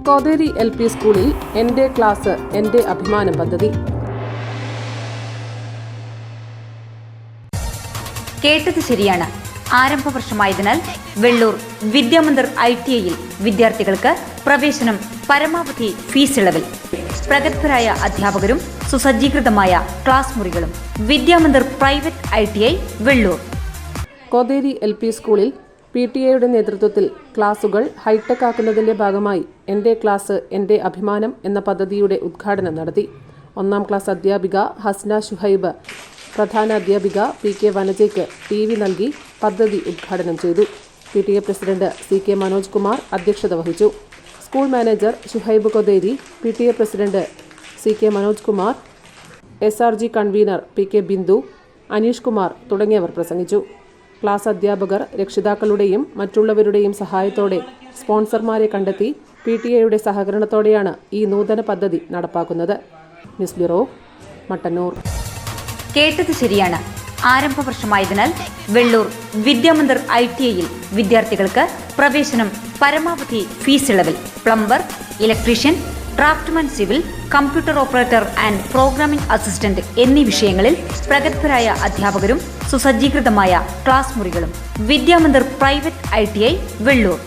Kotheri LP സ്കൂളിൽ എന്റെ class എന്റെ അഭിമാനം പദ്ധതി. കേട്ടത് ശരിയാണ്. ആരംഭ വർഷമായതിനാൽ വെള്ളൂർ വിദ്യാമന്ദിർ ITIയിൽ വിദ്യാർത്ഥികൾക്ക് പ്രവേശനം പരമാവധി ഫീസ് ഇളവിൽ. പ്രഗത്ഭരായ അധ്യാപകരും സുസജ്ജീകൃതമായ ക്ലാസ് മുറികളും. Vidyamandir private ITI Vellur. Kotheri LP സ്കൂളിൽ PTA നേതൃത്വത്തിൽ ക്ലാസുകൾ ഹൈടെക് ആക്കുന്നതിന്റെ ഭാഗമായി എന്റെ ക്ലാസ് എന്റെ അഭിമാനം എന്ന പദ്ധതിയുടെ ഉദ്ഘാടനം നടത്തി. 1ാം ക്ലാസ് അധ്യാപിക ഹസ്ന ഷുഹൈബ് പ്രധാന അധ്യാപിക PK വനജയ്ക്ക് TV നൽകി പദ്ധതി ഉദ്ഘാടനം ചെയ്തു. PTA president CK Manoj Kumar അധ്യക്ഷത വഹിച്ചു. School manager Shuhaib Kotheri, PTA president CK Manoj Kumar, SRG convener PK Bindu, Aneesh Kumar തുടങ്ങിയവർ പ്രസംഗിച്ചു. ക്ലാസ് അധ്യാപകർ രക്ഷിതാക്കളുടെയും മറ്റുള്ളവരുടെയും സഹായത്തോടെ സ്പോൺസർമാരെ കണ്ടെത്തി PTA സഹകരണത്തോടെയാണ് ഈ നൂതന പദ്ധതി നടപ്പാക്കുന്നത്. News bureau, Mattannur. കേട്ടത് ശരിയാണ്. ആരംഭ വർഷമായതിനാൽ വെള്ളൂർ വിദ്യാമന്ദിർ ITIയിൽ വിദ്യാർത്ഥികൾക്ക് പ്രവേശനം പരമാവധി ഫീസ് ഇളവിൽ. Plumber, electrician, draftsman civil, computer operator and programming assistant എന്നീ വിഷയങ്ങളിൽ പ്രഗത്ഭരായ അധ്യാപകരും സുസജ്ജീകൃതമായ ക്ലാസ് മുറികളും. Vidyamandir private ITI Vellur.